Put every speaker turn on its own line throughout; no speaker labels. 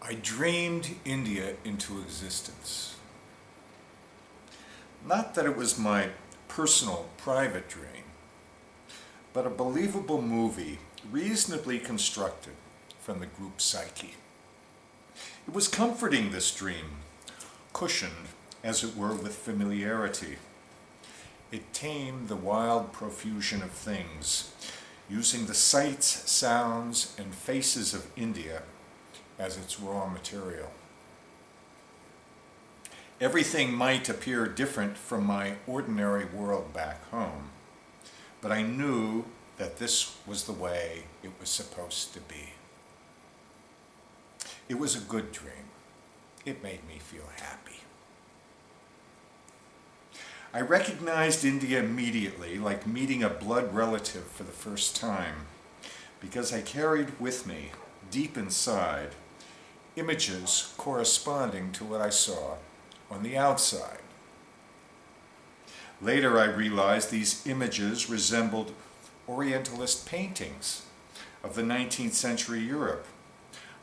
I dreamed India into existence. Not that it was my personal, private dream, but a believable movie reasonably constructed from the group psyche. It was comforting, this dream, cushioned, as it were, with familiarity. It tamed the wild profusion of things, using the sights, sounds, and faces of India as its raw material. Everything might appear different from my ordinary world back home, but I knew that this was the way it was supposed to be. It was a good dream. It made me feel happy. I recognized India immediately, like meeting a blood relative for the first time, because I carried with me, deep inside, images corresponding to what I saw on the outside. Later I realized these images resembled Orientalist paintings of the 19th century Europe.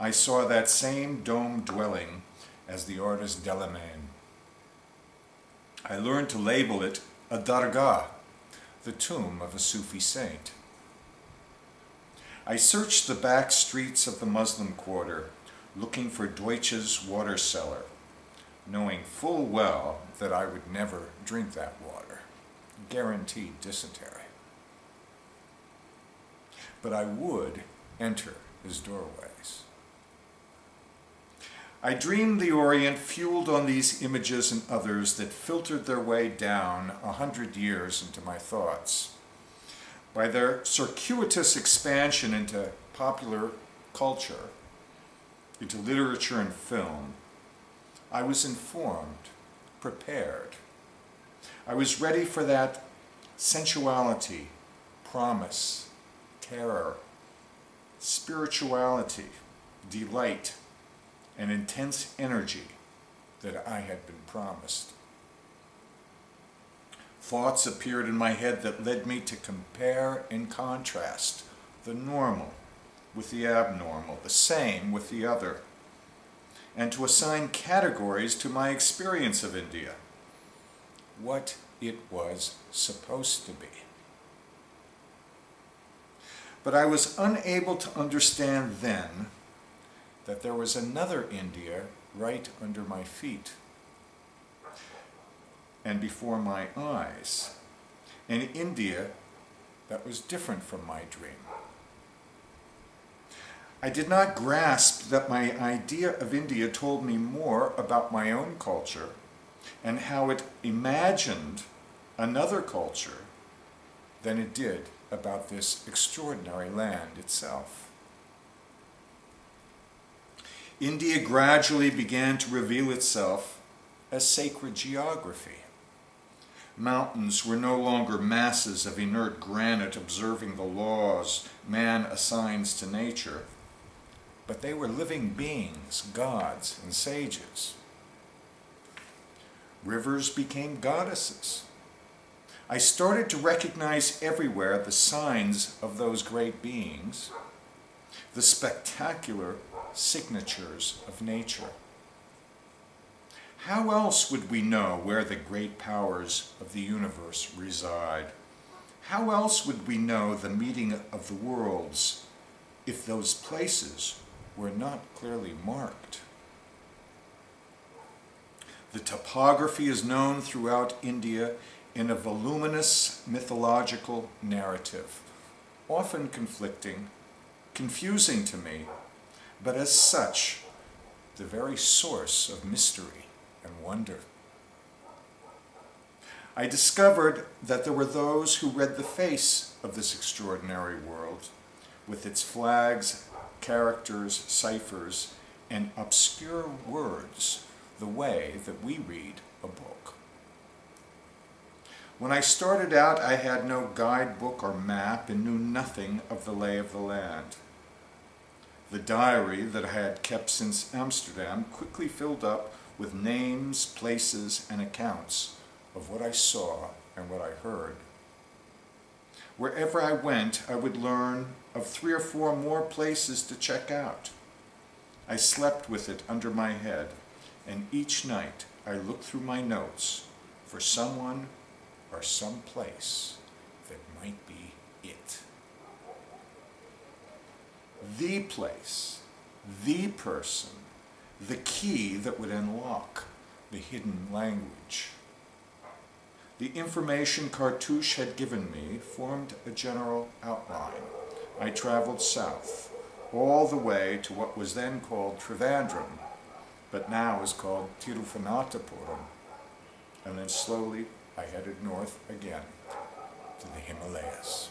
I saw that same dome dwelling as the artist Delamain. I learned to label it a dargah, the tomb of a Sufi saint. I searched the back streets of the Muslim quarter, looking for Deutsches water cellar, knowing full well that I would never drink that water, guaranteed dysentery. But I would enter his doorways. I dreamed the Orient fueled on these images and others that filtered their way down 100 years into my thoughts. By their circuitous expansion into popular culture, into literature and film, I was informed, prepared. I was ready for that sensuality, promise, terror, spirituality, delight, and intense energy that I had been promised. Thoughts appeared in my head that led me to compare and contrast the normal with the abnormal, the same with the other, and to assign categories to my experience of India, what it was supposed to be. But I was unable to understand then that there was another India right under my feet and before my eyes, an India that was different from my dream. I did not grasp that my idea of India told me more about my own culture and how it imagined another culture than it did about this extraordinary land itself. India gradually began to reveal itself as sacred geography. Mountains were no longer masses of inert granite observing the laws man assigns to nature, but they were living beings, gods, and sages. Rivers became goddesses. I started to recognize everywhere the signs of those great beings, the spectacular signatures of nature. How else would we know where the great powers of the universe reside? How else would we know the meeting of the worlds if those places were not clearly marked? The topography is known throughout India in a voluminous mythological narrative, often conflicting, confusing to me, but as such, the very source of mystery and wonder. I discovered that there were those who read the face of this extraordinary world, with its flags, characters, ciphers, and obscure words, the way that we read a book. When I started out, I had no guidebook or map and knew nothing of the lay of the land. The diary that I had kept since Amsterdam quickly filled up with names, places, and accounts of what I saw and what I heard. Wherever I went, I would learn of 3 or 4 more places to check out. I slept with it under my head, and each night I looked through my notes for someone or some place that might be it. The place, the person, the key that would unlock the hidden language. The information Cartouche had given me formed a general outline. I traveled south, all the way to what was then called Trivandrum, but now is called Tiruvananthapuram, and then slowly I headed north again to the Himalayas.